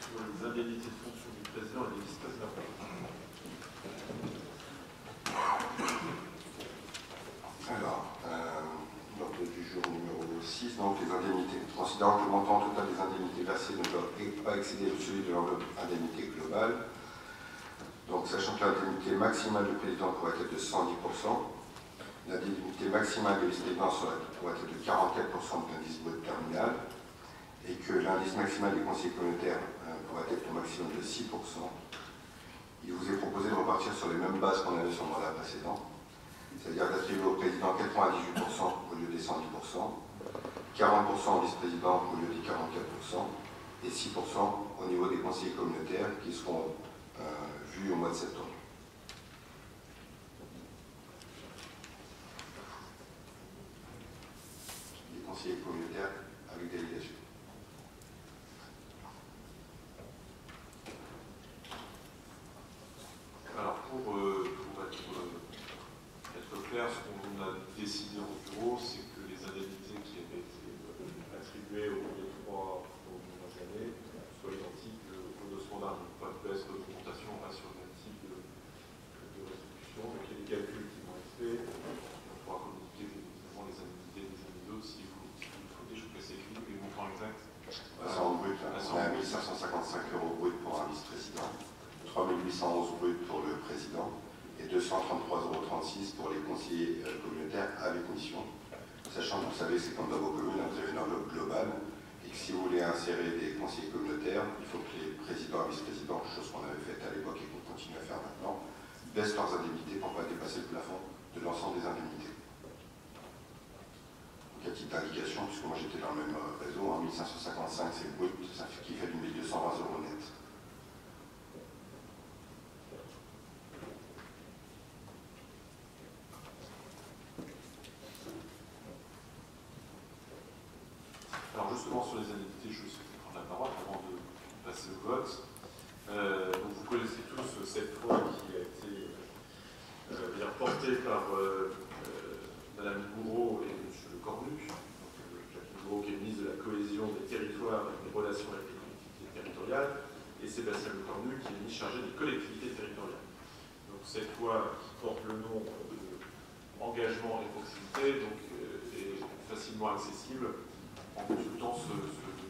sur les indemnités de fonction du président et des vice-présidents. Alors, l'ordre du jour numéro 6, donc les indemnités. Considérant que le montant total des indemnités versées ne doit pas excéder celui de l'enveloppe indemnité globale, donc sachant que l'indemnité maximale du président pourrait être de 110%, l'indemnité maximale de vice-président pourrait être de 44% de l'indice brut terminal, et que l'indice maximal des conseillers communautaires pourrait être au maximum de 6%. Il vous est proposé de repartir sur les mêmes bases qu'on avait sur le mandat précédent, c'est-à-dire d'attribuer au président 98% au lieu des 110%, 40% au vice-président au lieu des 44%, et 6% au niveau des conseillers communautaires qui seront vus au mois de septembre. Les conseillers communautaires avec délégation. Alors, pour être clair, ce qu'on a décidé en bureau, c'est que les indemnités qui avaient été attribuées au bout des 3 dernières années soient identiques au dossier d'armes. Pas de baisse, de d'augmentation, on reste sur le même type de restitution. Donc, il y a des calculs qui vont être faits. On pourra communiquer évidemment les indemnités des uns et des autres si vous le souhaitez. Je vous laisse écrire les montants exacts. Ça en brut, on a 1555 € brut pour un vice-président, 3811 brut pour le président et 233,36 € pour les conseillers communautaires avec mission. Sachant que vous savez, c'est comme dans vos communes, vous avez une enveloppe globale et que si vous voulez insérer des conseillers communautaires, il faut que les présidents et vice-présidents, chose qu'on avait faite à l'époque et qu'on continue à faire maintenant, baissent leurs indemnités pour ne pas dépasser le plafond de l'ensemble des indemnités. Donc à titre d'indication, puisque moi j'étais dans le même réseau, en 1555 c'est brut, ça fait qui fait du 1220 € net. Alors justement sur les indemnités, je vais prendre la parole avant de passer au vote. Donc vous connaissez tous cette loi qui a été bien portée par Mme Gouraud et M. Le Cornu. Jacques Gouraud qui est ministre de la cohésion des territoires et des relations avec les collectivités territoriales, et Sébastien Le Cornu qui est ministre chargé des collectivités territoriales. Donc cette loi qui porte le nom de engagement et proximité donc, est facilement accessible en consultant ce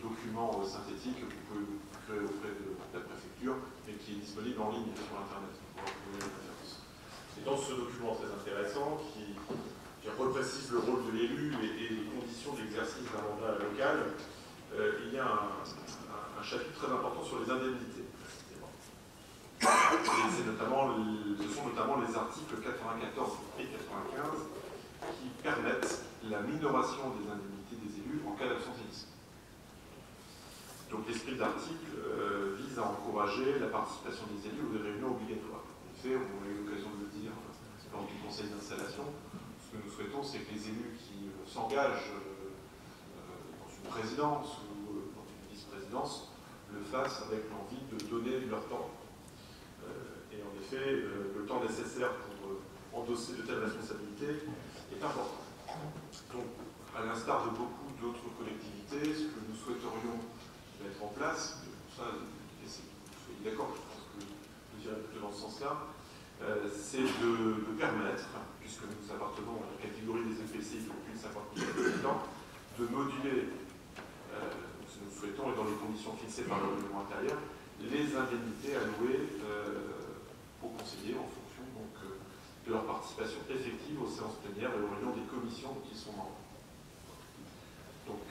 document synthétique que vous pouvez créer auprès de la préfecture, mais qui est disponible en ligne sur Internet. Et dans ce document très intéressant, qui reprécise le rôle de l'élu et les conditions d'exercice d'un mandat local, il y a un chapitre très important sur les indemnités. Et ce sont notamment les articles 94 et 95 qui permettent la minoration des indemnités des élus en cas d'absentéisme. Donc l'esprit de l'article vise à encourager la participation des élus aux réunions obligatoires. En effet, on a eu l'occasion de le dire lors du conseil d'installation, ce que nous souhaitons, c'est que les élus qui s'engagent dans une présidence ou dans une vice-présidence le fassent avec l'envie de donner leur temps. Et en effet, le temps nécessaire pour endosser de telles responsabilités est important. Donc, à l'instar de beaucoup d'autres collectivités, ce que nous souhaiterions mettre en place, pour ça, et si vous soyez d'accord, je pense que je dirais plutôt dans ce sens-là, c'est de permettre, puisque nous appartenons à la catégorie des EPCI de plus de 50 000 habitants, de moduler, ce que nous souhaitons, et dans les conditions fixées par le règlement intérieur, les indemnités allouées aux conseillers en fonction donc, de leur participation effective aux séances plénières et aux réunions des commissions dont ils sont membres. Donc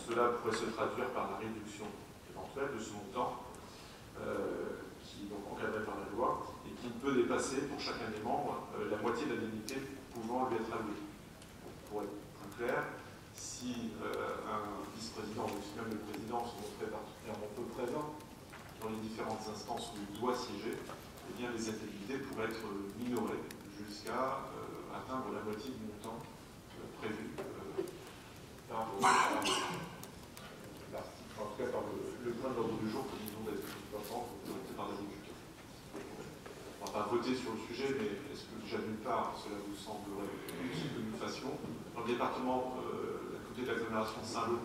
cela pourrait se traduire par la réduction éventuelle de ce montant qui est donc encadré par la loi et qui ne peut dépasser pour chacun des membres la moitié de l'indemnité pouvant lui être allouée. Pour être plus clair, si un vice-président ou même le président sont très particulièrement peu présents dans les différentes instances où il doit siéger, eh bien les indemnités pourraient être minorées jusqu'à atteindre la moitié du montant prévu par l'article, en tout cas par le point de l'ordre du jour que nous avons d'être par l'agriculture. On ne va pas voter sur le sujet, mais est-ce que déjà d'une part, cela vous semblerait utile que nous fassions? Dans le département, la communauté d'agglomération de Saint-Lô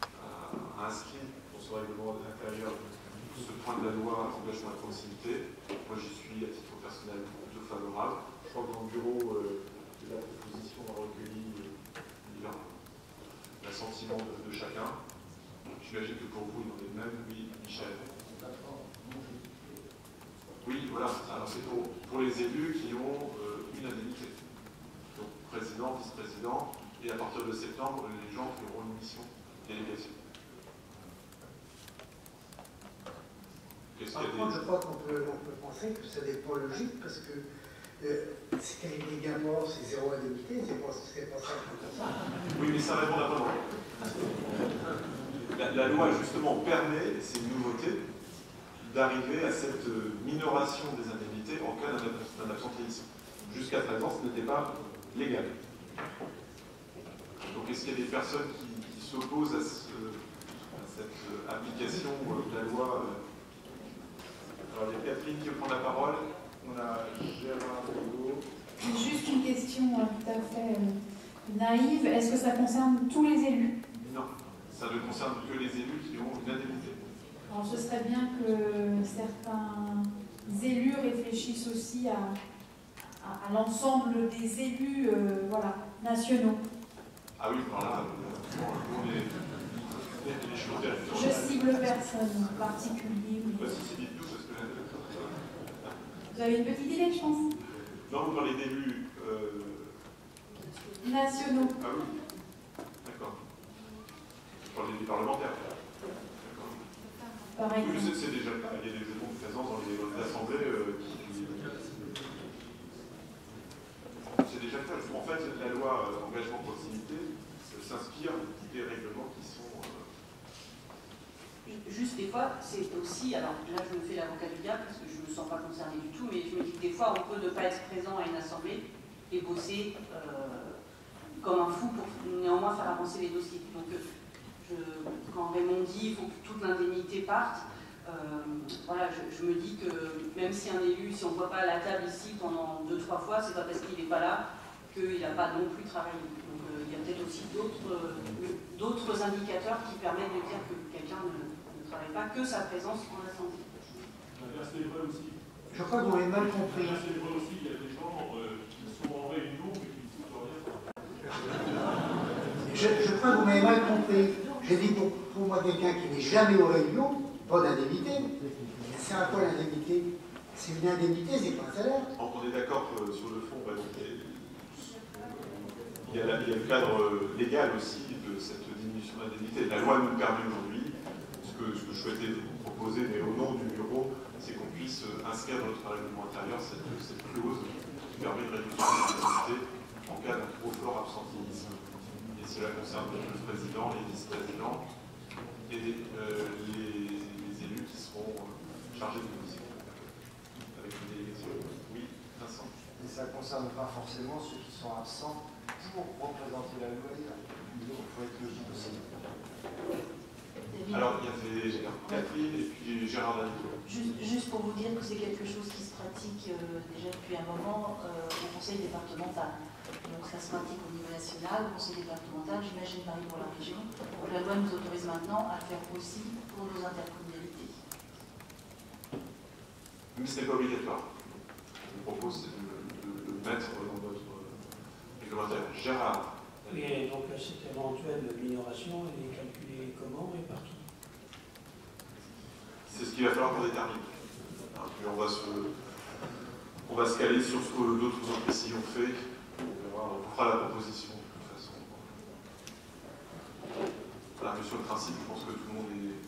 a inscrit pour ce règlement intérieur ce point de la loi engagement à proximité. Moi, j'y suis, à titre personnel, plutôt favorable. Je crois que dans le bureau, la proposition a recueilli l'assentiment de chacun. J'imagine que pour vous, il en est de même. Oui, Michel. Oui, voilà. Alors, c'est pour les élus qui ont une indemnité. Donc, président, vice-président, et à partir de septembre, les gens qui auront une mission délégation. Par contre, je crois qu'on peut penser que ça n'est pas logique parce que c'est quand même également c'est zéro indemnité, c'est pas ça que ça. Oui, mais ça répond à pas la loi, justement, permet, c'est une nouveauté, d'arriver à cette minoration des indemnités en cas d'un absentéisme. Jusqu'à présent, ce n'était pas légal. Donc, est-ce qu'il y a des personnes qui s'opposent à cette application de la loi Alors, il y a Catherine qui prend la parole. On a Gérard Hugo. Juste une question tout à fait naïve. Est-ce que ça concerne tous les élus? Non, ça ne concerne que les élus qui ont une indemnité. Alors, ce serait bien que certains élus réfléchissent aussi à l'ensemble des élus voilà, nationaux. Ah oui, alors là, on est les choses territoriales. Je cible personne en particulier. Bah, si c'est dites-nous, parce que... Vous avez une petite idée, je pense? Non, vous parlez d'élus... nationaux. Ah oui, d'accord. Vous parlez des parlementaires. D'accord. Par Oui, exemple. c'est déjà le cas. Il y a des gens de présence dans les assemblées qui... C'est déjà le cas. En fait, la loi engagement proximité s'inspire des règlements qui sont... Juste des fois, c'est aussi, alors là je me fais l'avocat du diable parce que je ne me sens pas concernée du tout, mais je me dis que des fois on peut ne pas être présent à une assemblée et bosser comme un fou pour néanmoins faire avancer les dossiers. Donc quand Raymond dit qu'il faut que toute l'indemnité parte, voilà, je me dis que même si un élu, si on ne voit pas à la table ici pendant 2-3 fois, c'est pas parce qu'il n'est pas là qu'il n'a pas non plus travaillé. Donc il y a peut-être aussi d'autres indicateurs qui permettent de dire que quelqu'un ne travaille pas que sa présence en assemblée. C'est vrai aussi. Je crois qu'on est mal compris. C'est vrai aussi, il y a des gens qui sont en réunion et qui ne foutent rien. Je crois que vous m'avez mal compris. J'ai dit pour moi quelqu'un qui n'est jamais aux réunions, pas d'indemnité. C'est à quoi l'indemnité? C'est une indemnité, c'est pas un salaire. On est d'accord sur le fond. Il y a le cadre légal aussi de cette diminution d'indemnité. La loi nous permet aujourd'hui, ce que je souhaitais vous proposer, mais au nom du bureau, c'est qu'on puisse inscrire dans notre règlement intérieur cette clause qui permet de réduire l'indemnité en cas d'un trop fort absentéisme. Et cela concerne le président, les vice-présidents et les élus qui seront chargés de mission avec une délégation. Oui, Vincent. Et ça ne concerne pas forcément ceux qui sont absents pour représenter la loi. Il faut être logique aussi. Alors, il y avait Catherine et puis Gérard David. Juste pour vous dire que c'est quelque chose qui se pratique déjà depuis un moment au conseil départemental. Donc ça se pratique au niveau national, au conseil départemental, j'imagine pareil pour la région. Donc la loi nous autorise maintenant à le faire aussi pour nos intercommunalités. Mais ce n'est pas obligatoire. Je vous propose de le mettre dans votre réglementaire. Gérard. Oui, et donc cette éventuelle minoration, elle est calculée comment et par qui? C'est ce qu'il va falloir qu'on détermine. Puis on va se caler sur ce que d'autres entreprises ont fait. On vous fera la proposition de toute façon. Voilà, mais sur le principe, je pense que tout le monde est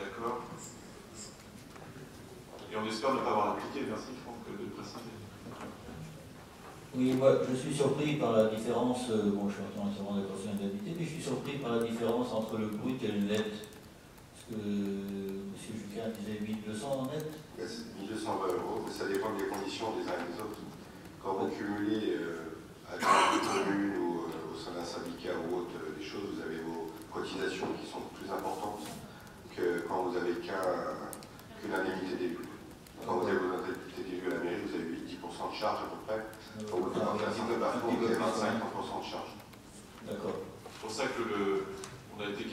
d'accord. Et on espère ne pas avoir appliqué. Merci Franck de le préciser. Oui, moi je suis surpris par la différence, bon je suis entièrement d'accord sur l'indemnité, mais je suis surpris par la différence entre le brut et le net. Parce que M. Jucquin disait 1200 en net. 1220 €, mais ça dépend des conditions des uns et des autres. Quand vous cumulez à une commune ou au sein d'un syndicat ou autre des choses, vous avez vos cotisations qui sont plus importantes que quand vous avez qu'une indemnité d'élu. Quand vous avez vos indemnités d'élu à la mairie, vous avez 8-10% de charge à peu près. Quand vous faites un petit peu partout, vous avez 25-30% de charge. D'accord. C'est pour ça que j'ai été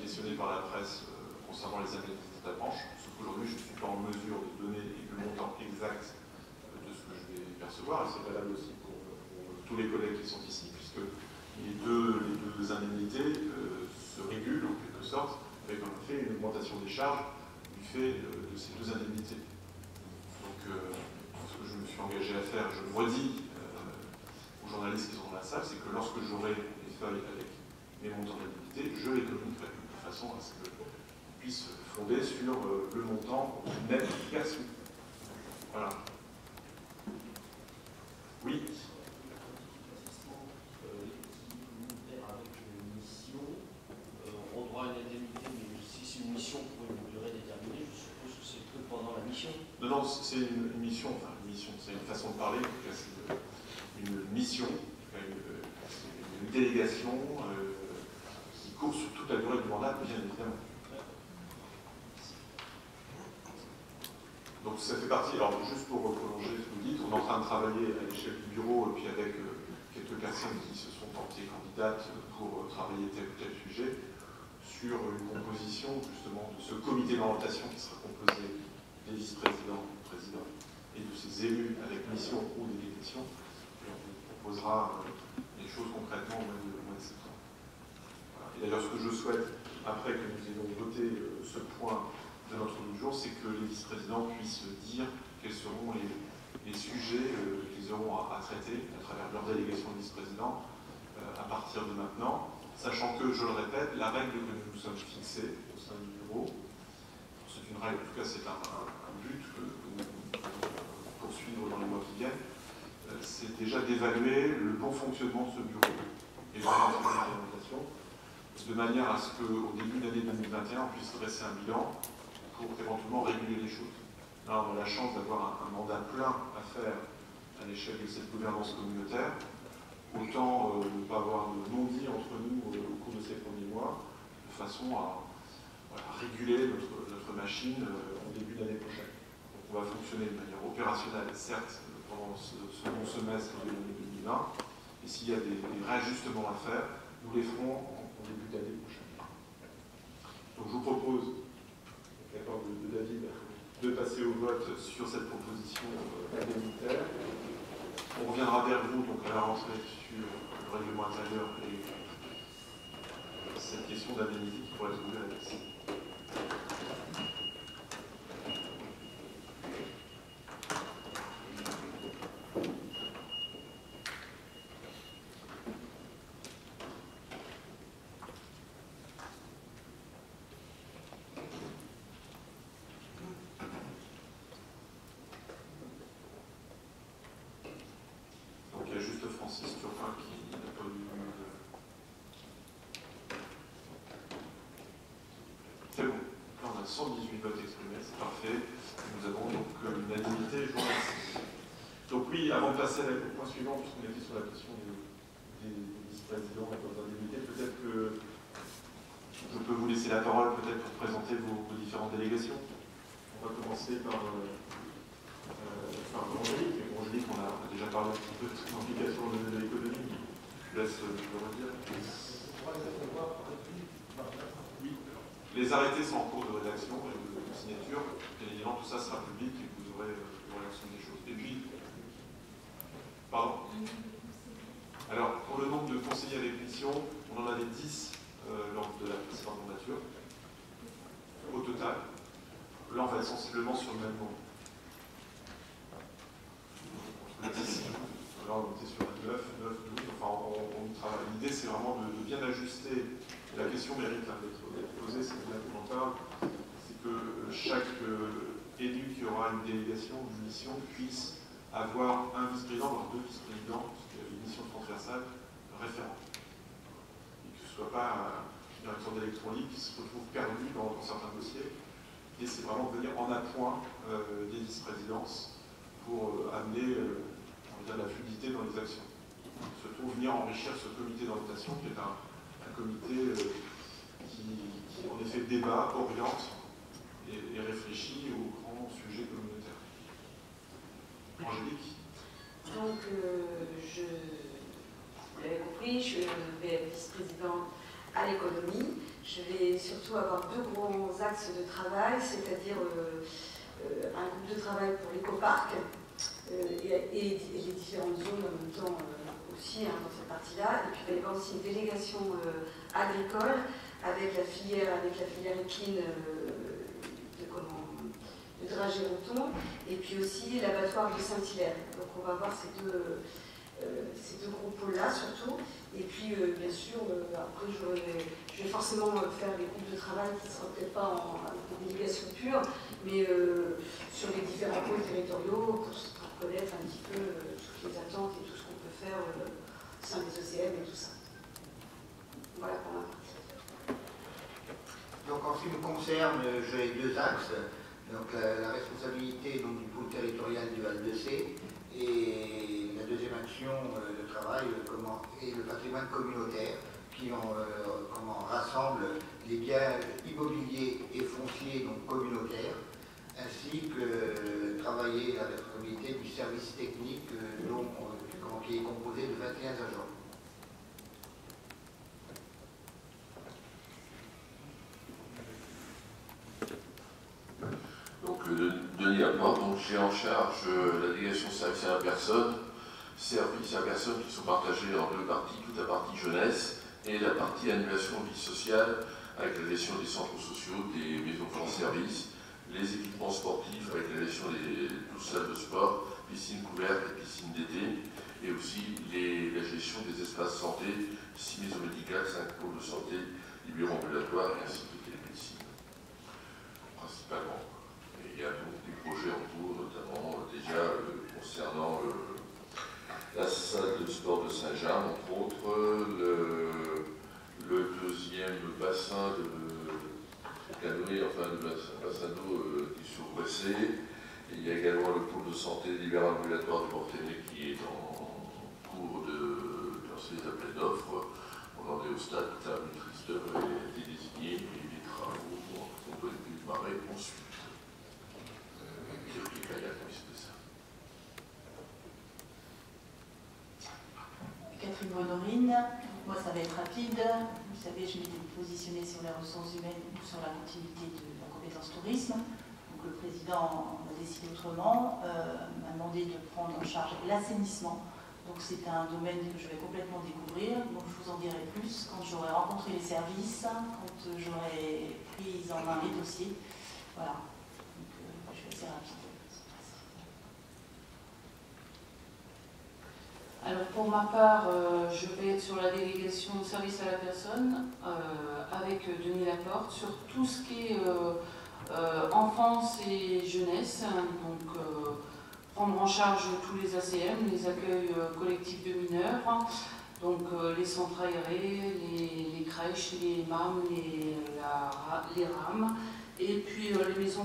questionné par la presse concernant les indemnités. ta branche, sauf qu'aujourd'hui je ne suis pas en mesure de donner le montant exact de ce que je vais percevoir, et c'est valable aussi pour tous les collègues qui sont ici, puisque les deux indemnités se régulent en quelque sorte, avec en effet une augmentation des charges du fait de ces deux indemnités. Donc, ce que je me suis engagé à faire, je le redis aux journalistes qui sont dans la salle, c'est que lorsque j'aurai les feuilles avec mes montants d'indemnité, je les communiquerai de façon à ce qu'on puisse fonder sur le montant net perçu. Voilà. Oui. On droit à une indemnité, mais si c'est une mission pour une durée déterminée, je suppose que c'est que pendant la mission. Non, c'est une mission, c'est une façon de parler, c'est une mission, une délégation qui court sur toute la durée du mandat, bien évidemment. Donc ça fait partie, alors juste pour prolonger ce que vous dites, on est en train de travailler à l'échelle du bureau et puis avec quelques personnes qui se sont portées candidates pour travailler tel ou tel sujet sur une composition justement de ce comité d'orientation qui sera composé des vice-présidents, présidents et de ces élus avec mission ou délégation. Et on vous proposera les choses concrètement au mois de septembre. Voilà. Et d'ailleurs, ce que je souhaite, après que nous ayons voté ce point de notre ordre du jour, c'est que les vice-présidents puissent dire quels seront les sujets qu'ils auront à traiter à travers leur délégation de vice-présidents à partir de maintenant, sachant que, je le répète, la règle que nous nous sommes fixée au sein du bureau, c'est une règle, en tout cas c'est un but que nous poursuivre dans les mois qui viennent, c'est déjà d'évaluer le bon fonctionnement de ce bureau et de l'implémentation, de manière à ce qu'au début de l'année 2021, on puisse dresser un bilan pour éventuellement réguler les choses. Là, on a la chance d'avoir un mandat plein à faire à l'échelle de cette gouvernance communautaire. Autant ne pas avoir de non-dit entre nous au cours de ces premiers mois, de façon à réguler notre machine au début de l'année prochaine. Donc on va fonctionner de manière opérationnelle, certes, pendant ce second semestre de l'année 2020, et s'il y a des réajustements à faire, nous les ferons en début d'année prochaine. Donc je vous propose, avec l'accord de David, de passer au vote sur cette proposition indemnitaire. On reviendra vers vous donc à la rentrée sur le règlement intérieur et cette question d'indemnité qui pourrait être ouverte à la question. Francis Turpin qui n'a pas eu... C'est bon. Là, on a 118 votes exprimés, c'est parfait. Nous avons donc une unanimité, je vous remercie. Donc oui, avant de passer au point suivant, puisqu'on était sur la question des vice-présidents et des indemnités, peut-être que je peux vous laisser la parole peut-être pour présenter vos différentes délégations. On va commencer par... Angélique, on a déjà parlé un petit peu de son implication de l'économie. Je laisse le redire. Oui. Les arrêtés sont en cours de rédaction et de signature. Bien évidemment, tout ça sera public et vous aurez l'ensemble des choses. Et puis, pardon. Alors, pour le nombre de conseillers avec mission, on en avait 10 lors de la précédente mandature. Au total. Là, on va être sensiblement sur le même nombre. Là, on était sur 9, 12, enfin, on travaille. L'idée, c'est vraiment de bien ajuster. La question mérite d'être posée, c'est bien qu'on en parle. C'est que chaque élu qui aura une délégation, une mission, puisse avoir un vice-président, voire deux vice-présidents, parce qu'il y a une mission transversale référente. Et que ce ne soit pas un directeur d'électronique qui se retrouve perdu dans certains dossiers. Et c'est vraiment de venir en appoint des vice-présidences pour amener de la fluidité dans les actions. Surtout venir enrichir ce comité d'orientation qui est un comité qui en effet débat, oriente et réfléchit aux grands sujets communautaires. Angélique. Donc, vous l'avez compris, je vais être vice-présidente à l'économie. Je vais surtout avoir 2 gros axes de travail, c'est-à-dire un groupe de travail pour l'écoparc et les différentes zones en même temps aussi dans cette partie-là. Et puis il va y avoir aussi une délégation agricole avec la filière équine de Dragéroton, et puis aussi l'abattoir de Saint-Hilaire. Donc on va voir ces deux gros pôles-là surtout. Et puis bien sûr, après je vais forcément faire des groupes de travail qui ne seront peut-être pas en délégation pure, mais sur les différents pôles territoriaux pour connaître un petit peu toutes les attentes et tout ce qu'on peut faire au sein des ECM et tout ça. Voilà pour ma partie. Donc en ce qui me concerne, j'ai 2 axes. Donc la responsabilité donc, du pôle territorial du Val-de-C et la deuxième action de travail est le patrimoine communautaire qui rassemble les biens immobiliers et fonciers donc communautaires, ainsi que travailler la responsabilité du service technique qui est composé de 21 agents. Donc, Denis Laporte, donc j'ai en charge la délégation service à la personne, services à la personne qui sont partagés en 2 parties, toute la partie jeunesse et la partie animation vie sociale, avec la gestion des centres sociaux, des maisons France Service, les équipements sportifs avec la gestion des 12 salles de sport, piscines couvertes et piscines d'été, et aussi la gestion des espaces santé, 6 maisons médicales, 5 pôles de santé, les bureaux ambulatoires et ainsi de suite, les médecines, principalement. Il y a donc des projets en cours, notamment déjà concernant la salle de sport de Saint-Jean, entre autres, le deuxième bassin de canoë, enfin le bassin d'eau qui est sur Bressé. Il y a également le pôle de santé libéral ambulatoire de Mortenay qui est en cours de lancer les appels d'offres. On en est au stade où la maîtrise d'œuvre a été désignée et les travaux vont démarrer ensuite. Catherine Bonorine, moi ça va être rapide. Vous savez, je m'étais positionnée sur les ressources humaines ou sur la continuité de la compétence tourisme. Donc le président a décidé autrement, m'a demandé de prendre en charge l'assainissement. Donc c'est un domaine que je vais complètement découvrir. Donc je vous en dirai plus quand j'aurai rencontré les services, quand j'aurai pris en main les dossiers. Voilà. Donc je suis assez rapide. Alors pour ma part, je vais être sur la délégation de service à la personne avec Denis Laporte sur tout ce qui est enfance et jeunesse, donc prendre en charge tous les ACM, les accueils collectifs de mineurs, donc les centres aérés, les crèches, les MAM, les RAM, et puis la maison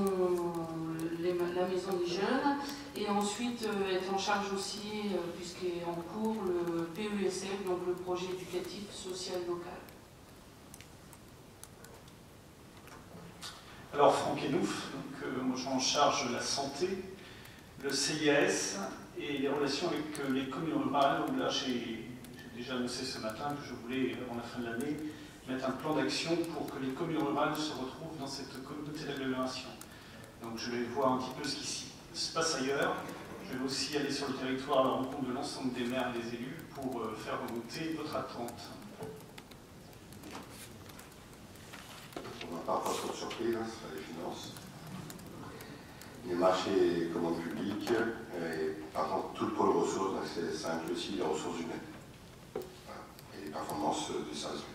des jeunes, et ensuite être en charge aussi, puisqu'il est en cours, le PESL, donc le projet éducatif social local. Alors Franck Enouf, moi j'ai en charge la santé, le CIAS et les relations avec les communes rurales, où là j'ai déjà annoncé ce matin que je voulais, avant la fin de l'année, mettre un plan d'action pour que les communes rurales se retrouvent dans cette communauté d'agglomération. Donc je vais voir un petit peu ce qui se passe ailleurs. Je vais aussi aller sur le territoire à la rencontre de l'ensemble des maires et des élus pour faire remonter votre attente. On n'a pas trop de surprise, hein, ce sera les finances. Les marchés et commandes publiques, et par contre tout le pôle ressources, ça inclut aussi les ressources humaines. Voilà. Et les performances des services publics.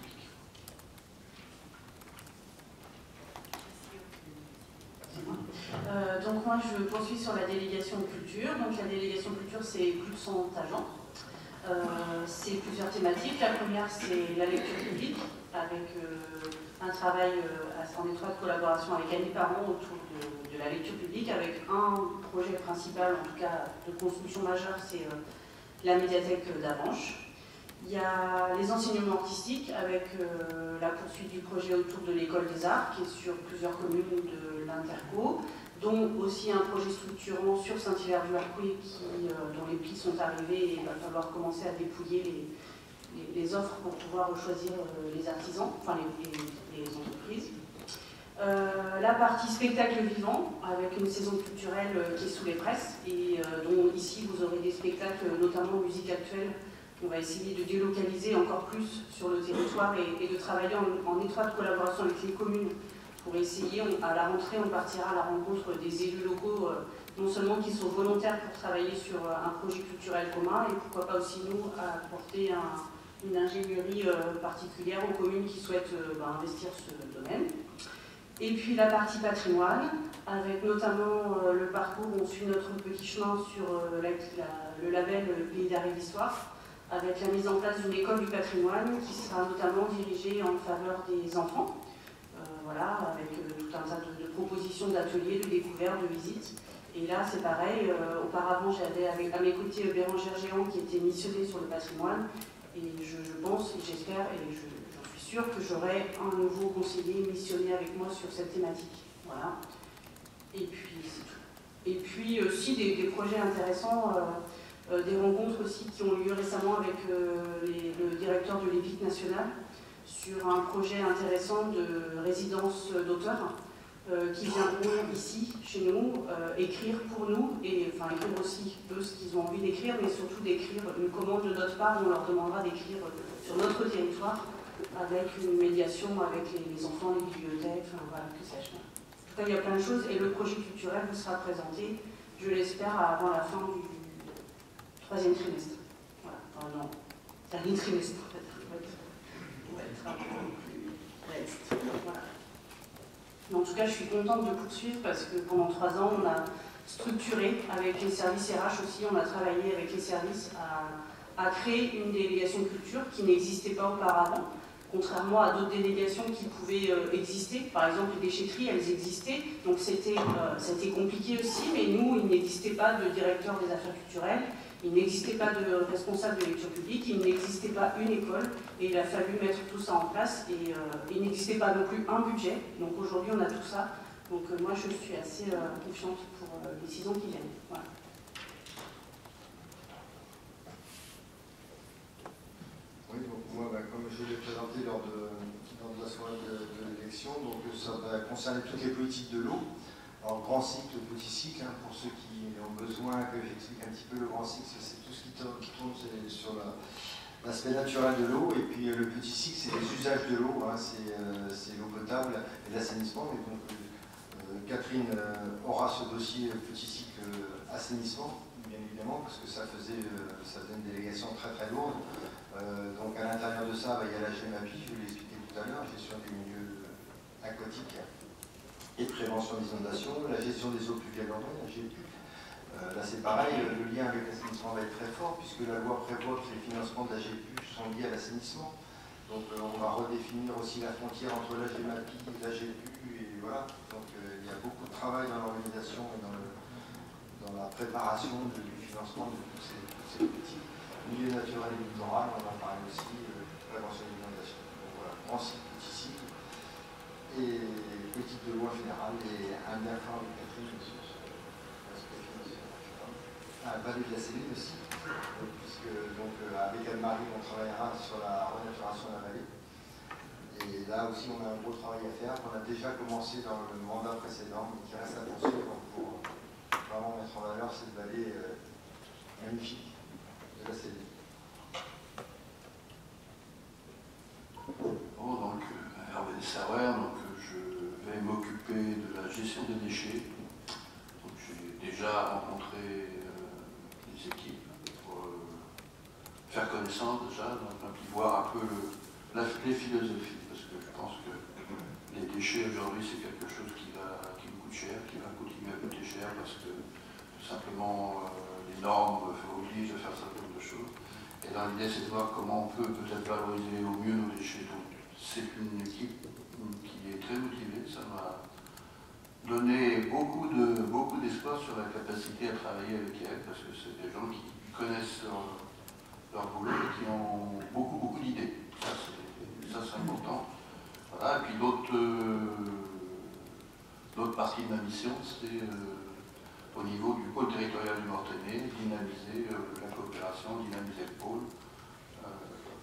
Donc moi je poursuis sur la délégation culture. Donc la délégation culture c'est plus de 100 agents. C'est plusieurs thématiques. La première c'est la lecture publique avec un travail en étroite collaboration avec Annie Parent autour de la lecture publique avec un projet principal en tout cas de construction majeure, c'est la médiathèque d'Avanches. Il y a les enseignements artistiques avec la poursuite du projet autour de l'école des arts qui est sur plusieurs communes de l'Interco, dont aussi un projet structurant sur Saint-Hilaire-du-Harcouët dont les plis sont arrivés et il va falloir commencer à dépouiller les offres pour pouvoir choisir les artisans, enfin les entreprises. La partie spectacle vivant, avec une saison culturelle qui est sous les presses, et dont ici vous aurez des spectacles, notamment musique actuelle. On va essayer de délocaliser encore plus sur le territoire et de travailler en étroite collaboration avec les communes pour essayer, à la rentrée, on partira à la rencontre des élus locaux, non seulement qui sont volontaires pour travailler sur un projet culturel commun, et pourquoi pas aussi nous apporter une ingénierie particulière aux communes qui souhaitent investir ce domaine. Et puis la partie patrimoine, avec notamment le parcours, on suit notre petit chemin sur le label Pays d'Art et d'Histoire, avec la mise en place d'une école du patrimoine qui sera notamment dirigée en faveur des enfants, voilà, avec tout un tas de propositions d'ateliers, de découvertes, de visites. Et là, c'est pareil, auparavant j'avais à mes côtés Bérangère Géant qui était missionnée sur le patrimoine, et je pense, et j'espère, et j'en suis sûre que j'aurai un nouveau conseiller missionné avec moi sur cette thématique. Voilà. Et puis, c'est tout. Et puis aussi des projets intéressants, des rencontres aussi qui ont lieu récemment avec le directeur de l'EVIC national sur un projet intéressant de résidence d'auteurs qui viendront ici, chez nous, écrire pour nous, et enfin écrire aussi eux ce qu'ils ont envie d'écrire, mais surtout d'écrire une commande de notre part où on leur demandera d'écrire sur notre territoire avec une médiation avec les enfants, les bibliothèques, enfin voilà, que sais-je. En tout cas, il y a plein de choses et le projet culturel vous sera présenté, je l'espère, avant la fin du 3e trimestre. Voilà, enfin non, dernier trimestre en fait. On va être un peu plus réaliste. Voilà. Mais en tout cas, je suis contente de poursuivre parce que pendant 3 ans, on a structuré avec les services RH aussi, on a travaillé avec les services à créer une délégation culture qui n'existait pas auparavant, contrairement à d'autres délégations qui pouvaient exister. Par exemple, les déchetteries, elles existaient, donc c'était compliqué aussi, mais nous, il n'existait pas de directeur des affaires culturelles, il n'existait pas de responsable de lecture publique, il n'existait pas une école, et il a fallu mettre tout ça en place, et il n'existait pas non plus un budget, donc aujourd'hui on a tout ça, donc moi je suis assez confiante pour les 6 ans qui viennent. Voilà. Oui, donc moi, comme je l'ai présenté lors de la soirée de l'élection, donc ça va concerner toutes les politiques de l'eau. Alors, grand cycle, petit cycle, hein, pour ceux qui ont besoin que j'explique un petit peu le grand cycle, c'est tout ce qui tourne sur l'aspect naturel de l'eau, et puis le petit cycle, c'est les usages de l'eau, hein, c'est l'eau potable et l'assainissement. Et donc, Catherine aura ce dossier petit cycle assainissement, bien évidemment, parce que ça faisait une délégation très très lourde. Donc, à l'intérieur de ça, il y a la GEMAPI, je l'ai expliqué tout à l'heure, gestion des milieux aquatiques et prévention des inondations, la gestion des eaux pluviales urbaines, la GEPU. Là c'est pareil, le lien avec l'assainissement va être très fort puisque la loi prévoit que les financements de la GEPU sont liés à l'assainissement. Donc on va redéfinir aussi la frontière entre la GEMAPI et la GEPU, et voilà. Donc il y a beaucoup de travail dans l'organisation et dans la préparation du financement de toutes ces politiques. Milieu naturel et littoral, on va parler aussi prévention des inondations. Donc voilà, grand cycle, petit cycle. Et petite de loi générale et un lien fort avec Catherine sur l'aspect financier. Vallée de la Céline aussi, puisque donc, avec Anne-Marie on travaillera sur la renaturation de la vallée. Et là aussi on a un gros travail à faire qu'on a déjà commencé dans le mandat précédent, mais qui reste à poursuivre pour vraiment mettre en valeur cette vallée magnifique de la Céline. Bon, donc Hervé Sauer, donc je vais m'occuper de la gestion des déchets. Donc j'ai déjà rencontré les équipes pour faire connaissance déjà, donc voir un peu les philosophies, parce que je pense que les déchets aujourd'hui c'est quelque chose qui me coûte cher, qui va continuer à coûter cher parce que tout simplement les normes obligent de faire un certain nombre de choses. Et là l'idée c'est de voir comment on peut peut-être valoriser au mieux nos déchets. Donc c'est une équipe qui est très motivée, ça m'a donné beaucoup d'espoir sur la capacité à travailler avec elle, parce que c'est des gens qui connaissent leur boulot et qui ont beaucoup d'idées. Ça c'est important. Voilà. Et puis l'autre partie de ma mission, c'est au niveau du pôle territorial du Mortainais, dynamiser la coopération, dynamiser le pôle.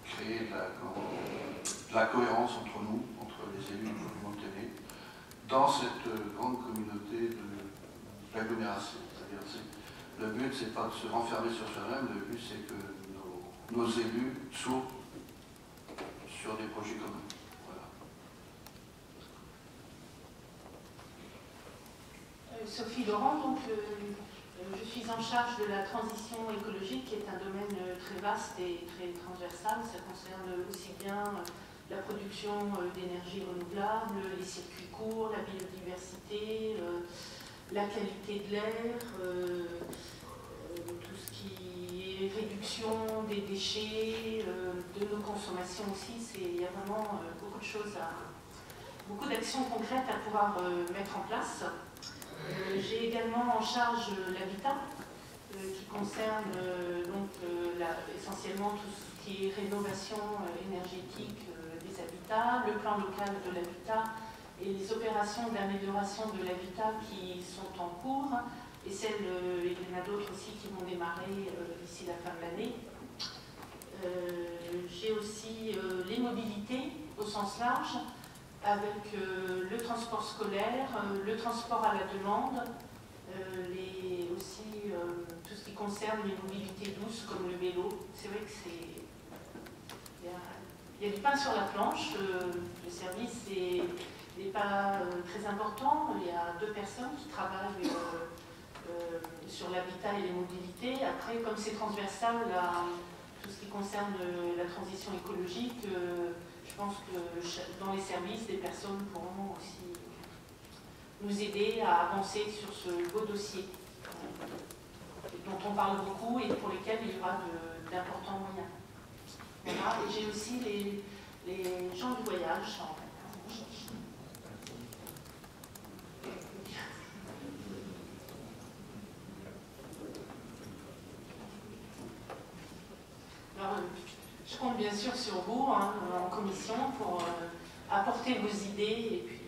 créer de la cohérence entre nous, entre les élus du Monténé, dans cette grande communauté de l'agglomération. C'est-à-dire, le but, c'est pas de se renfermer sur soi-même, le but, c'est que nos élus s'ouvrent sur des projets communs. Voilà. Sophie Laurent, donc, je suis en charge de la transition écologique, qui est un domaine très vaste et très transversal. Ça concerne aussi bien la production d'énergie renouvelable, les circuits courts, la biodiversité, la qualité de l'air, tout ce qui est réduction des déchets, de nos consommations aussi. Il y a vraiment beaucoup de choses, beaucoup d'actions concrètes à pouvoir mettre en place. J'ai également en charge l'habitat, qui concerne essentiellement tout ce qui est rénovation énergétique des habitats, le plan local de l'habitat et les opérations d'amélioration de l'habitat qui sont en cours, et il y en a d'autres aussi qui vont démarrer d'ici la fin de l'année. J'ai aussi les mobilités au sens large, avec le transport scolaire, le transport à la demande, aussi tout ce qui concerne les mobilités douces comme le vélo. C'est vrai que il y a du pain sur la planche, le service n'est pas très important. Il y a 2 personnes qui travaillent sur l'habitat et les mobilités. Après, comme c'est transversal, tout ce qui concerne la transition écologique, je pense que dans les services, des personnes pourront aussi nous aider à avancer sur ce beau dossier dont on parle beaucoup et pour lesquels il y aura d'importants moyens. Voilà. Et j'ai aussi les gens du voyage. Alors, je compte bien sûr sur vous en commission pour apporter vos idées et puis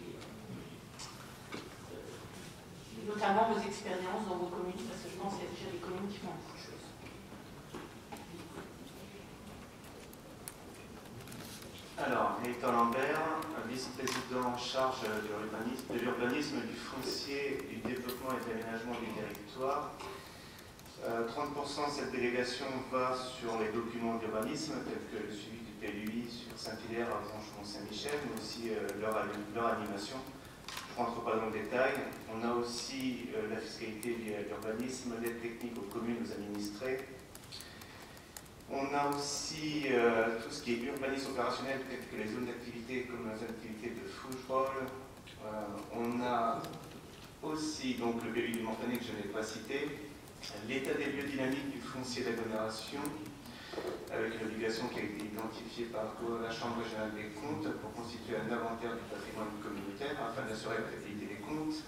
notamment vos expériences dans vos communes, parce que je pense qu'il y a déjà des communes qui font beaucoup de choses. Alors, Gaëtan Lambert, vice-président en charge de l'urbanisme, du foncier, du développement et de l'aménagement du territoire. 30% de cette délégation va sur les documents d'urbanisme, tels que le suivi du PLUI sur Saint-Hilaire, Archange-Mont-Saint-Michel, mais aussi leur animation. Je ne rentre pas dans le détail. On a aussi la fiscalité liée à l'urbanisme, l'aide technique aux communes, aux administrés. On a aussi tout ce qui est urbanisme opérationnel, tels que les zones d'activité, comme les activités de Fougerolles. On a aussi donc, le PLUI du Montané que je n'ai pas cité. L'état des lieux dynamiques du foncier d'agglomération, avec une obligation qui a été identifiée par la Chambre régionale des comptes pour constituer un inventaire du patrimoine communautaire afin d'assurer la fiabilité des comptes.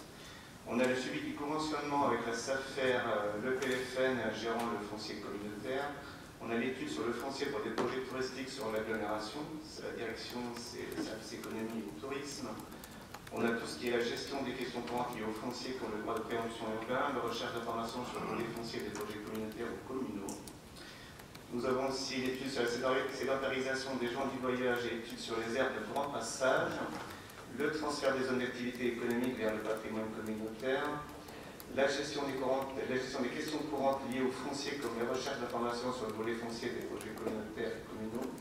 On a le suivi du conventionnement avec la SAFER, le PFN gérant le foncier communautaire. On a l'étude sur le foncier pour des projets touristiques sur l'agglomération, c'est la direction, c'est le service économie et tourisme. On a tout ce qui est la gestion des questions courantes liées aux fonciers comme le droit de préemption urbain, la recherche d'informations sur les fonciers des projets communautaires ou communaux. Nous avons aussi l'étude sur la sédentarisation des gens du voyage et l'étude sur les aires de grand passage, le transfert des zones d'activité économique vers le patrimoine communautaire, la gestion des questions courantes liées aux fonciers comme les recherches d'informations sur le volet foncier des projets communautaires et communaux.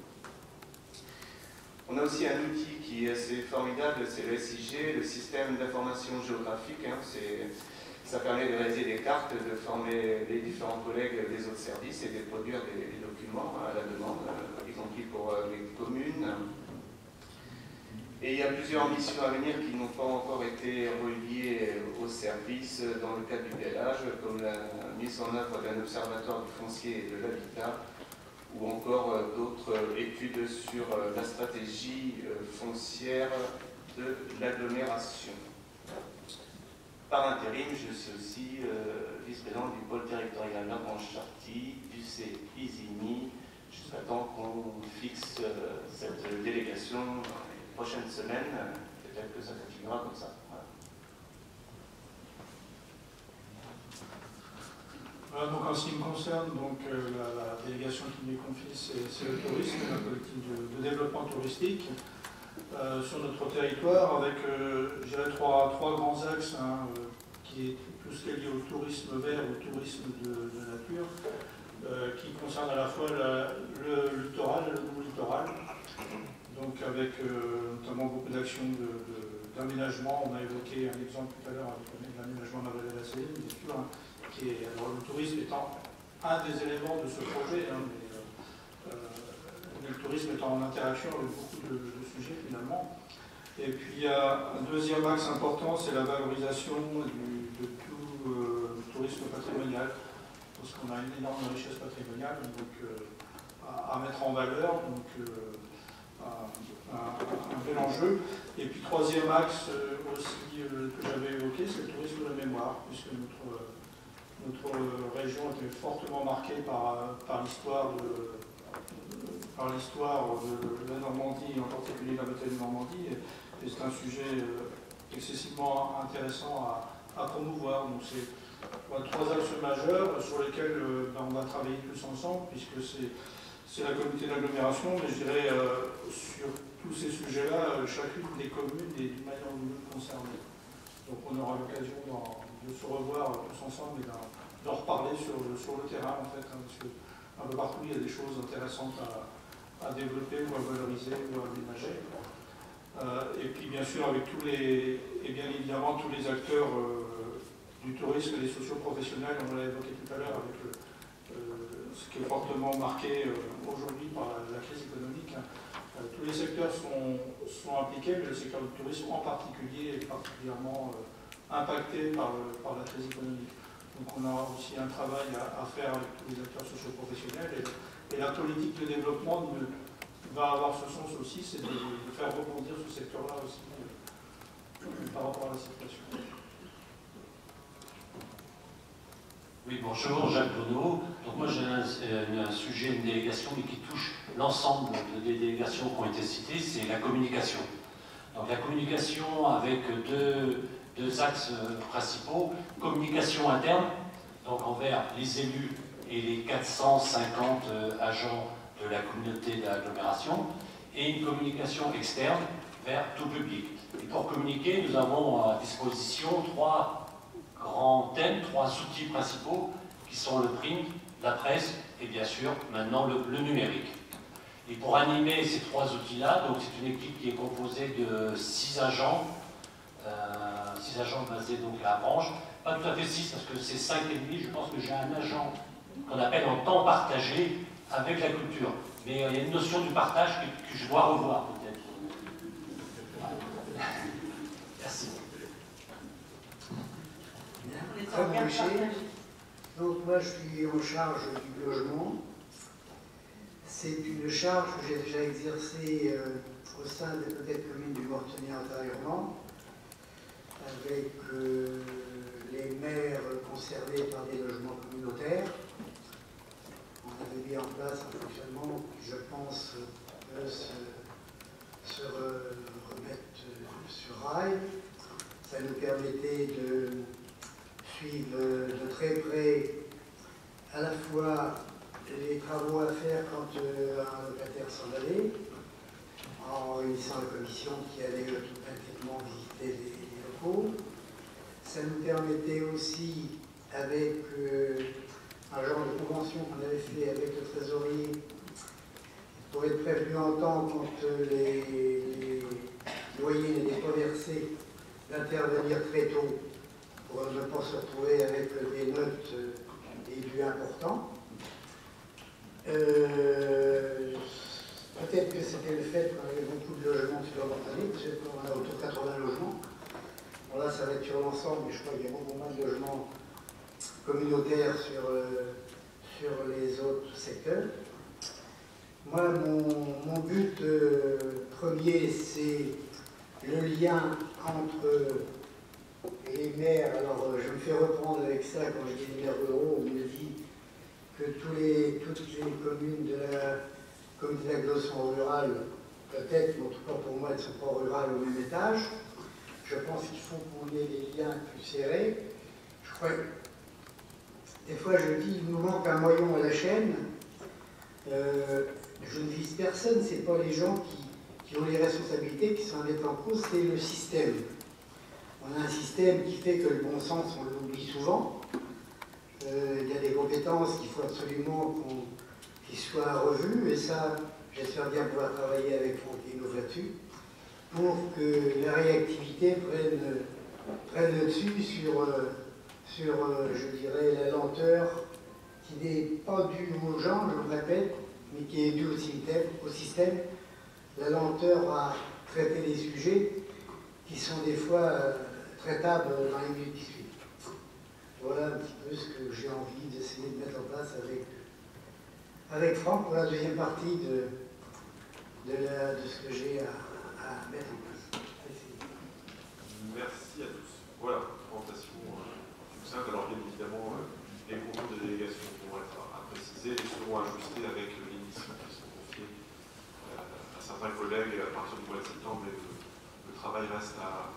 On a aussi un outil qui est assez formidable, c'est le SIG, le système d'information géographique. Ça permet de réaliser des cartes, de former les différents collègues des autres services et de produire des documents à la demande, y compris pour les communes. Et il y a plusieurs missions à venir qui n'ont pas encore été reliées au service dans le cadre du PLH, comme la mise en œuvre d'un observatoire du foncier et de l'habitat, ou encore d'autres études sur la stratégie foncière de l'agglomération. Par intérim, je suis aussi vice-président du pôle territorial Lagrange-Charty, du CISIMI, jusqu'à temps qu'on fixe cette délégation dans les prochaines semaines. Peut-être que ça continuera comme ça. Voilà. Donc en ce qui me concerne, donc, la délégation qui m'est confiée, c'est le tourisme, la politique de développement touristique sur notre territoire, avec je dirais trois grands axes, hein, qui est tout ce qui est lié au tourisme vert, au tourisme de nature, qui concerne à la fois le littoral et le non-littoral, donc avec notamment beaucoup d'actions d'aménagement. On a évoqué un exemple tout à l'heure avec l'aménagement de la vallée de la Céline, bien sûr, hein, alors le tourisme étant un des éléments de ce projet, hein, mais le tourisme étant en interaction avec beaucoup de sujets finalement. Et puis il y a un deuxième axe important, c'est la valorisation de tout le tourisme patrimonial, parce qu'on a une énorme richesse patrimoniale donc, à mettre en valeur, donc un bel enjeu. Et puis troisième axe aussi que j'avais évoqué, c'est le tourisme de mémoire, puisque notre région était fortement marquée par l'histoire de la Normandie, en particulier la bataille de Normandie, et c'est un sujet excessivement intéressant à promouvoir. Donc c'est trois axes majeurs sur lesquels on va travailler tous ensemble, puisque c'est la communauté d'agglomération, mais je dirais sur tous ces sujets-là, chacune des communes est d'une manière ou d'une autre concernée. Donc on aura l'occasion de se revoir tous ensemble et d'en reparler sur le terrain, en fait, hein, parce qu'un peu partout, il y a des choses intéressantes à développer ou à valoriser ou à aménager. Et puis, bien sûr, avec bien évidemment, tous les acteurs du tourisme et les socioprofessionnels, on l'a évoqué tout à l'heure, avec ce qui est fortement marqué aujourd'hui par la crise économique. Hein. Tous les secteurs sont impliqués, mais le secteur du tourisme en particulier est particulièrement impacté par la crise économique. Donc on a aussi un travail à faire avec tous les acteurs socioprofessionnels et la politique de développement va avoir ce sens aussi, c'est de faire rebondir ce secteur-là aussi par rapport à la situation. Oui, bonjour, Jacques Bonneau. Donc moi j'ai un sujet, une délégation, mais qui touche l'ensemble des délégations qui ont été citées, c'est la communication. Donc la communication avec deux axes principaux, communication interne, donc envers les élus et les 450 agents de la communauté d'agglomération, et une communication externe vers tout public. Et pour communiquer, nous avons à disposition trois grands thèmes, trois outils principaux, qui sont le print, la presse et bien sûr maintenant le numérique. Et pour animer ces trois outils-là, donc c'est une équipe qui est composée de 6 agents, 6 agents basés donc à Avranches, pas tout à fait 6 parce que c'est 5,5, je pense que j'ai un agent qu'on appelle en temps partagé avec la culture. Mais il y a une notion du partage que je dois revoir peut-être. Merci. Donc moi je suis en charge du logement. C'est une charge que j'ai déjà exercée au sein des peut-être communes du Mortenay antérieurement, avec les maires concernés par des logements communautaires. On avait mis en place un fonctionnement qui, je pense, peut se remettre sur rail. Ça nous permettait de suivre de très près à la fois les travaux à faire quand un locataire s'en allait, en réunissant la commission qui allait tout intégralement visiter les locaux. Ça nous permettait aussi, avec un genre de convention qu'on avait fait avec le trésorier, pour être prévenu en temps quand les loyers n'étaient pas versés, d'intervenir très tôt pour ne pas se retrouver avec des notes et du important. Peut-être que c'était le fait qu'on avait beaucoup de logements sur la Mortenay, peut-être qu'on a autour de 80 logements. Bon là, ça va être sur l'ensemble, mais je crois qu'il y a beaucoup moins de logements communautaires sur les autres secteurs. Moi, mon but premier, c'est le lien entre les maires. Alors, je me fais reprendre avec ça quand je dis les maires ruraux, on me dit que toutes les communes de la communauté d'agglomération rurale, peut-être, mais en tout cas pour moi, elles ne sont pas rurales au même étage. Je pense qu'il faut qu'on ait des liens plus serrés. Je crois des fois je dis il nous manque un maillon à la chaîne. Je ne vise personne, ce n'est pas les gens qui ont les responsabilités qui sont à mettre en cause, c'est le système. On a un système qui fait que le bon sens, on l'oublie souvent. Il y a des compétences qu'il faut absolument qu'ils soient revues, et ça, j'espère bien pouvoir travailler avec Franck là-dessus, pour que la réactivité prenne le dessus sur, je dirais, la lenteur qui n'est pas due aux gens, je le répète, mais qui est due au système, la lenteur à traiter les sujets qui sont des fois traitables dans les minutes qui suivent. Voilà un petit peu ce que j'ai envie d'essayer de mettre en place avec Franck pour la deuxième partie de ce que j'ai à mettre en place. Merci à tous. Voilà, présentation succincte. Alors bien évidemment, les contours de délégation vont être à préciser et seront ajustés avec les missions qui sont confiées à certains collègues à partir du mois de septembre, mais le travail reste à